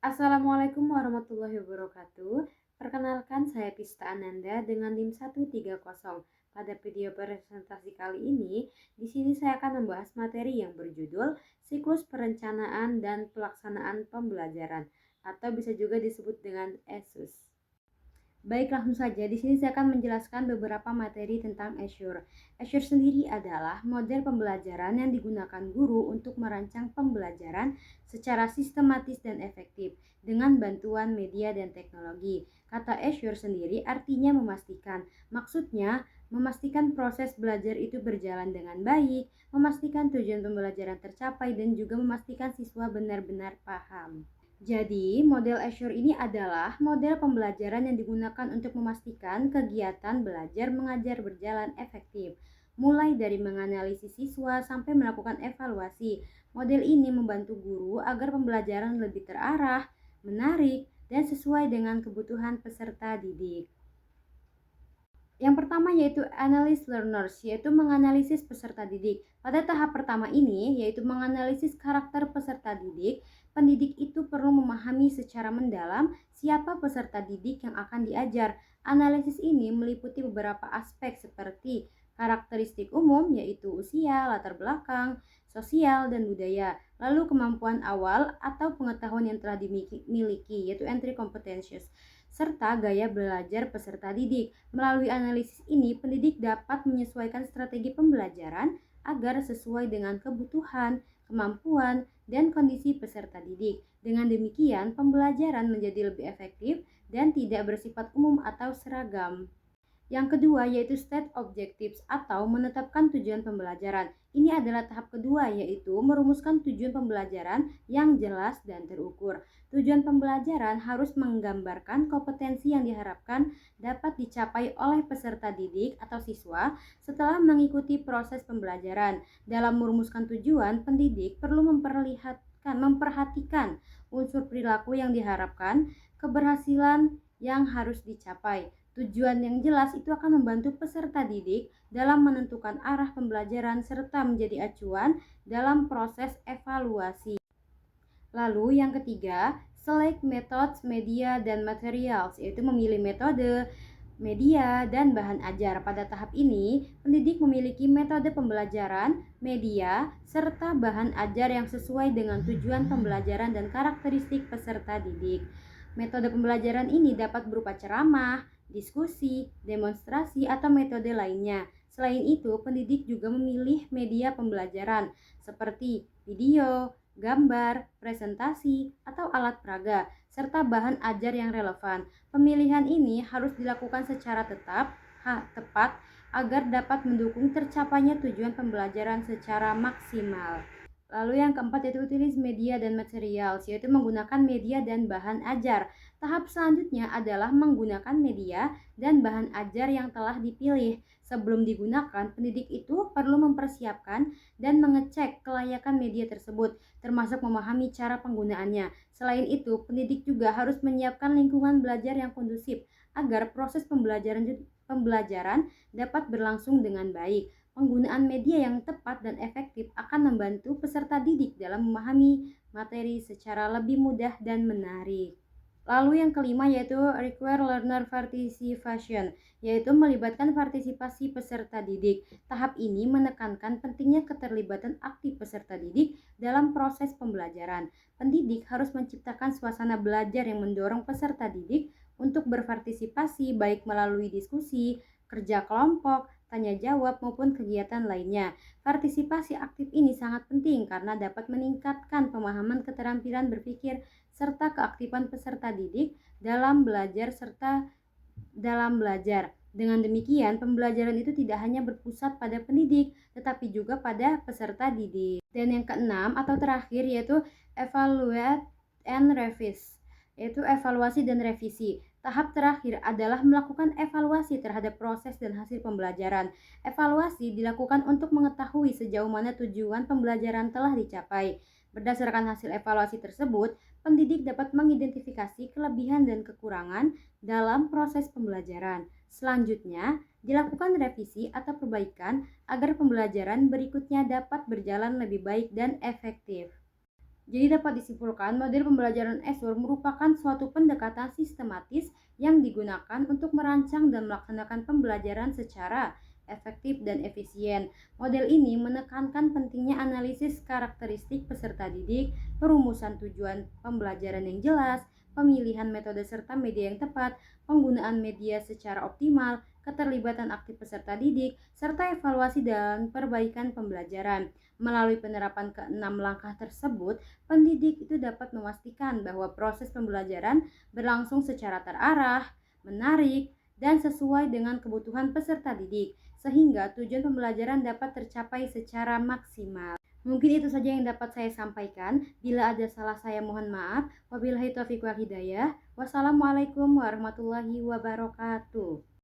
Assalamualaikum warahmatullahi wabarakatuh. Perkenalkan saya Pista Ananda dengan NIM 130. Pada video presentasi kali ini, di sini saya akan membahas materi yang berjudul Siklus Perencanaan dan Pelaksanaan Pembelajaran atau bisa juga disebut dengan ESUS. Baik, langsung saja. Di sini saya akan menjelaskan beberapa materi tentang Azure. Azure sendiri adalah model pembelajaran yang digunakan guru untuk merancang pembelajaran secara sistematis dan efektif dengan bantuan media dan teknologi. Kata Azure sendiri artinya memastikan. Maksudnya, memastikan proses belajar itu berjalan dengan baik, memastikan tujuan pembelajaran tercapai, dan juga memastikan siswa benar-benar paham. Jadi, model Azure ini adalah model pembelajaran yang digunakan untuk memastikan kegiatan belajar mengajar berjalan efektif. Mulai dari menganalisis siswa sampai melakukan evaluasi. Model ini membantu guru agar pembelajaran lebih terarah, menarik, dan sesuai dengan kebutuhan peserta didik. Yang pertama yaitu analysis learners, yaitu menganalisis peserta didik. Pada tahap pertama ini, yaitu menganalisis karakter peserta didik, pendidik itu perlu memahami secara mendalam siapa peserta didik yang akan diajar. Analisis ini meliputi beberapa aspek seperti karakteristik umum, yaitu usia, latar belakang, sosial, dan budaya. Lalu kemampuan awal atau pengetahuan yang telah dimiliki, yaitu entry competencies, serta gaya belajar peserta didik. Melalui analisis ini, pendidik dapat menyesuaikan strategi pembelajaran agar sesuai dengan kebutuhan, kemampuan, dan kondisi peserta didik. Dengan demikian, pembelajaran menjadi lebih efektif dan tidak bersifat umum atau seragam. Yang kedua yaitu state objectives atau menetapkan tujuan pembelajaran. Ini adalah tahap kedua, yaitu merumuskan tujuan pembelajaran yang jelas dan terukur. Tujuan pembelajaran harus menggambarkan kompetensi yang diharapkan dapat dicapai oleh peserta didik atau siswa setelah mengikuti proses pembelajaran. Dalam merumuskan tujuan, pendidik perlu memperhatikan unsur perilaku yang diharapkan, keberhasilan yang harus dicapai. Tujuan yang jelas itu akan membantu peserta didik dalam menentukan arah pembelajaran serta menjadi acuan dalam proses evaluasi. Lalu yang ketiga, select methods, media, dan materials, yaitu memilih metode, media, dan bahan ajar. Pada tahap ini, pendidik memiliki metode pembelajaran, media, serta bahan ajar yang sesuai dengan tujuan pembelajaran dan karakteristik peserta didik. Metode pembelajaran ini dapat berupa ceramah, diskusi, demonstrasi, atau metode lainnya. Selain itu, pendidik juga memilih media pembelajaran seperti video, gambar, presentasi, atau alat peraga, serta bahan ajar yang relevan. Pemilihan ini harus dilakukan secara tepat agar dapat mendukung tercapainya tujuan pembelajaran secara maksimal. Lalu yang keempat yaitu utilis media dan material, yaitu menggunakan media dan bahan ajar. Tahap selanjutnya adalah menggunakan media dan bahan ajar yang telah dipilih. Sebelum digunakan, pendidik itu perlu mempersiapkan dan mengecek kelayakan media tersebut, termasuk memahami cara penggunaannya. Selain itu, pendidik juga harus menyiapkan lingkungan belajar yang kondusif agar proses pembelajaran dapat berlangsung dengan baik. Penggunaan media yang tepat dan efektif akan membantu peserta didik dalam memahami materi secara lebih mudah dan menarik. Lalu yang kelima yaitu require learner participation, yaitu melibatkan partisipasi peserta didik. Tahap ini menekankan pentingnya keterlibatan aktif peserta didik dalam proses pembelajaran. Pendidik harus menciptakan suasana belajar yang mendorong peserta didik untuk berpartisipasi baik melalui diskusi, kerja kelompok, tanya jawab maupun kegiatan lainnya. Partisipasi aktif ini sangat penting karena dapat meningkatkan pemahaman keterampilan berpikir serta keaktifan peserta didik dalam belajar. Dengan demikian, pembelajaran itu tidak hanya berpusat pada pendidik, tetapi juga pada peserta didik. Dan yang keenam atau terakhir yaitu evaluate and revise, yaitu evaluasi dan revisi. Tahap terakhir adalah melakukan evaluasi terhadap proses dan hasil pembelajaran. Evaluasi dilakukan untuk mengetahui sejauh mana tujuan pembelajaran telah dicapai. Berdasarkan hasil evaluasi tersebut, pendidik dapat mengidentifikasi kelebihan dan kekurangan dalam proses pembelajaran. Selanjutnya, dilakukan revisi atau perbaikan agar pembelajaran berikutnya dapat berjalan lebih baik dan efektif. Jadi dapat disimpulkan model pembelajaran Azure merupakan suatu pendekatan sistematis yang digunakan untuk merancang dan melaksanakan pembelajaran secara efektif dan efisien. Model ini menekankan pentingnya analisis karakteristik peserta didik, perumusan tujuan pembelajaran yang jelas, pemilihan metode serta media yang tepat, penggunaan media secara optimal, keterlibatan aktif peserta didik, serta evaluasi dan perbaikan pembelajaran. Melalui penerapan keenam langkah tersebut, pendidik itu dapat memastikan bahwa proses pembelajaran berlangsung secara terarah, menarik, dan sesuai dengan kebutuhan peserta didik, sehingga tujuan pembelajaran dapat tercapai secara maksimal. Mungkin itu saja yang dapat saya sampaikan. Bila ada salah saya mohon maaf. Wabillahi taufiq wal hidayah. Wassalamualaikum warahmatullahi wabarakatuh.